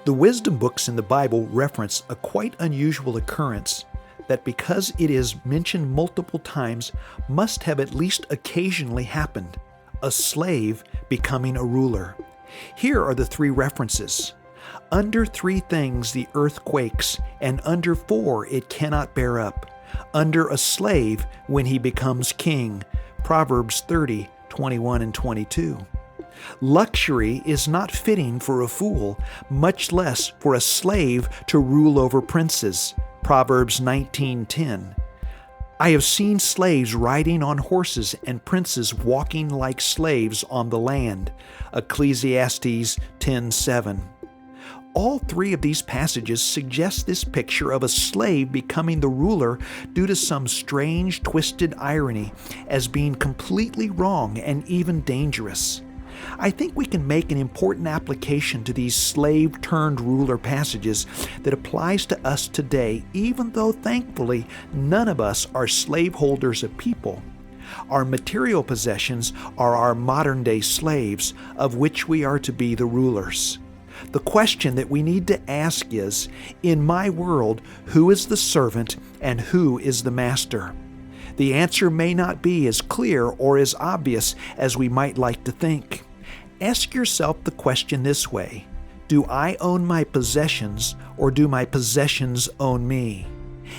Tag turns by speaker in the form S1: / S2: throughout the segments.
S1: The wisdom books in the Bible reference a quite unusual occurrence that, because it is mentioned multiple times, must have at least occasionally happened: a slave becoming a ruler. Here are the three references. Under 3 things the earth quakes, and under 4 it cannot bear up. Under a slave when he becomes king. Proverbs 30:21 and 22. Luxury is not fitting for a fool, much less for a slave to rule over princes. Proverbs 19:10. I have seen slaves riding on horses and princes walking like slaves on the land. Ecclesiastes 10:7. All 3 of these passages suggest this picture of a slave becoming the ruler due to some strange, twisted irony as being completely wrong and even dangerous. I think we can make an important application to these slave-turned-ruler passages that applies to us today, even though thankfully none of us are slaveholders of people. Our material possessions are our modern-day slaves, of which we are to be the rulers. The question that we need to ask is, in my world, who is the servant and who is the master? The answer may not be as clear or as obvious as we might like to think. Ask yourself the question this way: do I own my possessions, or do my possessions own me?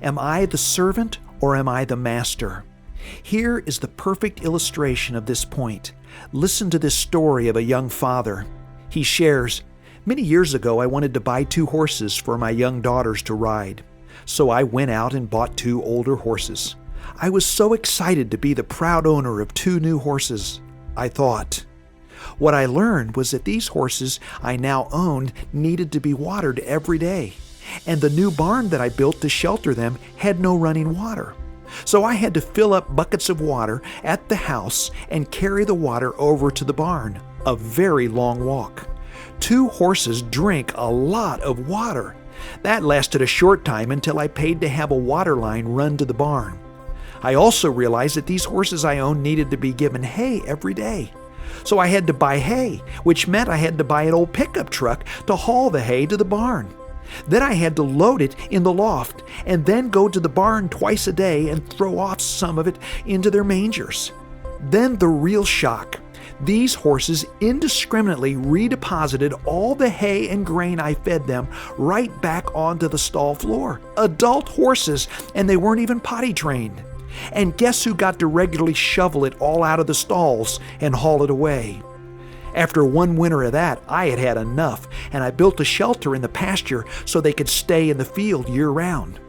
S1: Am I the servant, or am I the master? Here is the perfect illustration of this point. Listen to this story of a young father. He shares, "Many years ago, I wanted to buy 2 horses for my young daughters to ride. So I went out and bought 2 older horses. I was so excited to be the proud owner of 2 new horses. I thought. What I learned was that these horses I now owned needed to be watered every day, and the new barn that I built to shelter them had no running water. So I had to fill up buckets of water at the house and carry the water over to the barn, a very long walk. 2 horses drink a lot of water. That lasted a short time until I paid to have a water line run to the barn. I also realized that these horses I owned needed to be given hay every day. So I had to buy hay, which meant I had to buy an old pickup truck to haul the hay to the barn. Then I had to load it in the loft and then go to the barn twice a day and throw off some of it into their mangers. Then the real shock. These horses indiscriminately redeposited all the hay and grain I fed them right back onto the stall floor. Adult horses, and they weren't even potty trained. And guess who got to regularly shovel it all out of the stalls and haul it away? After one winter of that, I had had enough, and I built a shelter in the pasture so they could stay in the field year-round.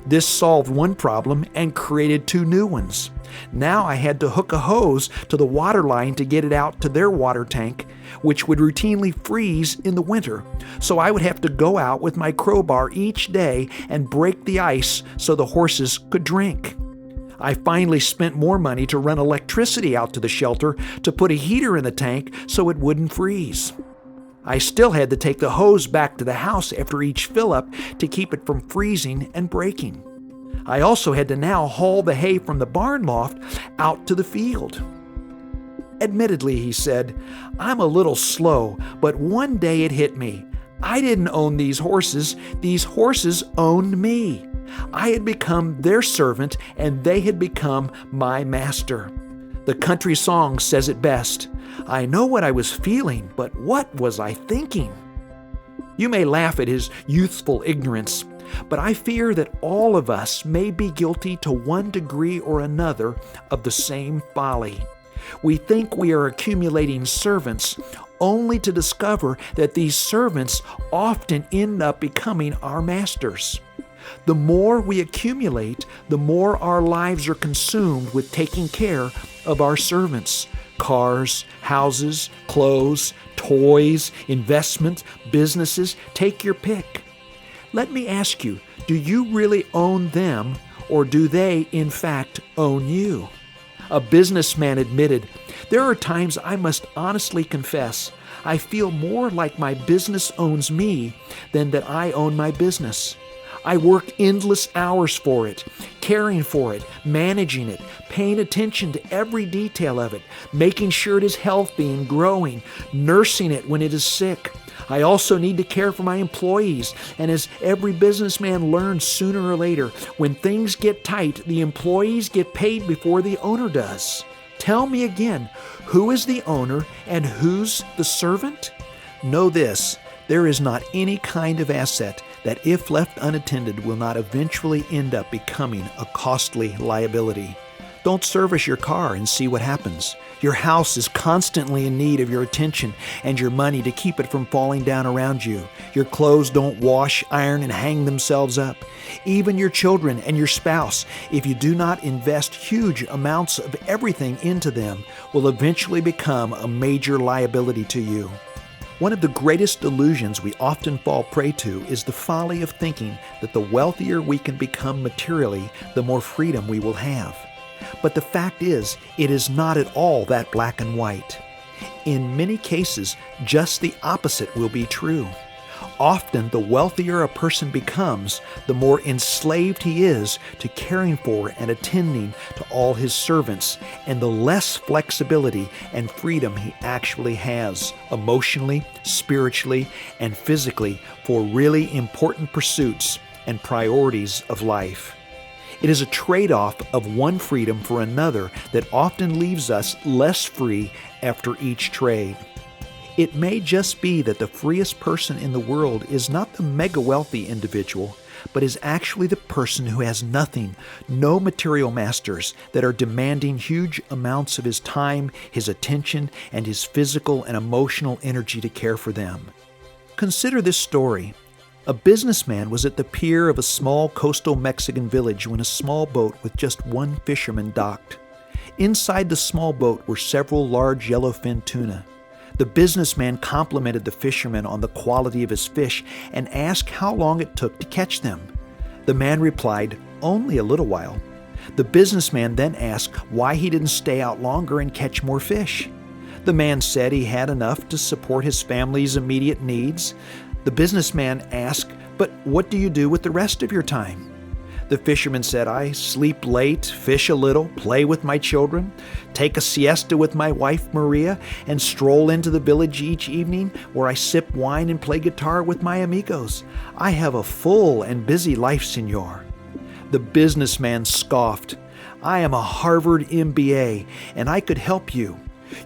S1: This solved one problem and created 2 new ones. Now I had to hook a hose to the water line to get it out to their water tank, which would routinely freeze in the winter. So I would have to go out with my crowbar each day and break the ice so the horses could drink. I finally spent more money to run electricity out to the shelter to put a heater in the tank so it wouldn't freeze. I still had to take the hose back to the house after each fill-up to keep it from freezing and breaking. I also had to now haul the hay from the barn loft out to the field. Admittedly, he said, I'm a little slow, but one day it hit me. I didn't own these horses owned me. I had become their servant, and they had become my master. The country song says it best. I know what I was feeling, but what was I thinking? You may laugh at his youthful ignorance, but I fear that all of us may be guilty to one degree or another of the same folly. We think we are accumulating servants, only to discover that these servants often end up becoming our masters. The more we accumulate, the more our lives are consumed with taking care of our servants. Cars, houses, clothes, toys, investments, businesses, take your pick. Let me ask you, do you really own them, or do they, in fact, own you? A businessman admitted, there are times I must honestly confess, I feel more like my business owns me than that I own my business. I work endless hours for it, caring for it, managing it, paying attention to every detail of it, making sure it is healthy and growing, nursing it when it is sick. I also need to care for my employees. And as every businessman learns sooner or later, when things get tight, the employees get paid before the owner does. Tell me again, who is the owner and who's the servant? Know this, there is not any kind of asset that, if left unattended, will not eventually end up becoming a costly liability. Don't service your car and see what happens. Your house is constantly in need of your attention and your money to keep it from falling down around you. Your clothes don't wash, iron, and hang themselves up. Even your children and your spouse, if you do not invest huge amounts of everything into them, will eventually become a major liability to you. One of the greatest delusions we often fall prey to is the folly of thinking that the wealthier we can become materially, the more freedom we will have. But the fact is, it is not at all that black and white. In many cases, just the opposite will be true. Often, the wealthier a person becomes, the more enslaved he is to caring for and attending to all his servants, and the less flexibility and freedom he actually has, emotionally, spiritually, and physically, for really important pursuits and priorities of life. It is a trade-off of one freedom for another that often leaves us less free after each trade. It may just be that the freest person in the world is not the mega-wealthy individual, but is actually the person who has nothing, no material masters that are demanding huge amounts of his time, his attention, and his physical and emotional energy to care for them. Consider this story. A businessman was at the pier of a small coastal Mexican village when a small boat with just one fisherman docked. Inside the small boat were several large yellowfin tuna. The businessman complimented the fisherman on the quality of his fish and asked how long it took to catch them. The man replied, "Only a little while." The businessman then asked why he didn't stay out longer and catch more fish. The man said he had enough to support his family's immediate needs. The businessman asked, "But what do you do with the rest of your time?" The fisherman said, "I sleep late, fish a little, play with my children, take a siesta with my wife Maria, and stroll into the village each evening where I sip wine and play guitar with my amigos. I have a full and busy life, senor." The businessman scoffed. "I am a Harvard MBA, and I could help you.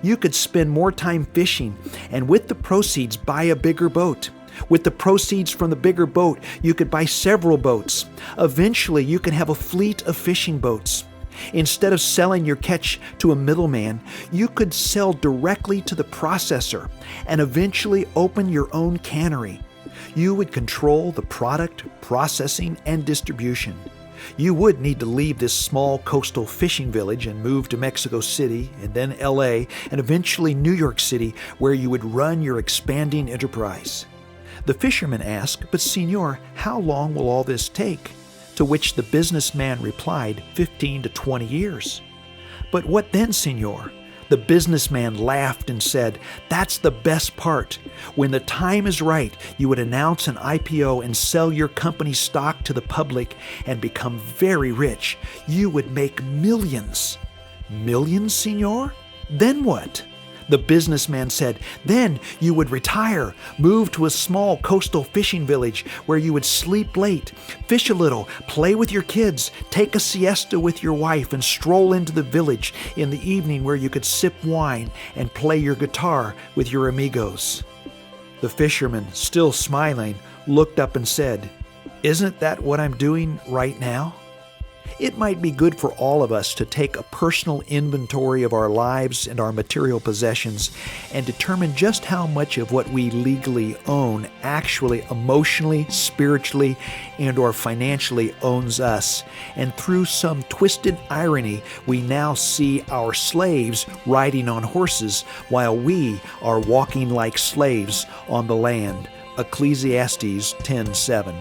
S1: You could spend more time fishing, and with the proceeds buy a bigger boat. With the proceeds from the bigger boat, you could buy several boats. Eventually, you can have a fleet of fishing boats. Instead of selling your catch to a middleman, you could sell directly to the processor and eventually open your own cannery. You would control the product, processing, and distribution. You would need to leave this small coastal fishing village and move to Mexico City, and then LA, and eventually New York City, where you would run your expanding enterprise." The fisherman asked, "But senor, how long will all this take?" To which the businessman replied, 15 to 20 years. "But what then, senor?" The businessman laughed and said, "That's the best part. When the time is right, you would announce an IPO and sell your company's stock to the public and become very rich. You would make millions." "Millions, senor? Then what?" The businessman said, "Then you would retire, move to a small coastal fishing village where you would sleep late, fish a little, play with your kids, take a siesta with your wife, and stroll into the village in the evening where you could sip wine and play your guitar with your amigos." The fisherman, still smiling, looked up and said, "Isn't that what I'm doing right now?" It might be good for all of us to take a personal inventory of our lives and our material possessions and determine just how much of what we legally own actually emotionally, spiritually, and or financially owns us. And through some twisted irony, we now see our slaves riding on horses while we are walking like slaves on the land. Ecclesiastes 10:7.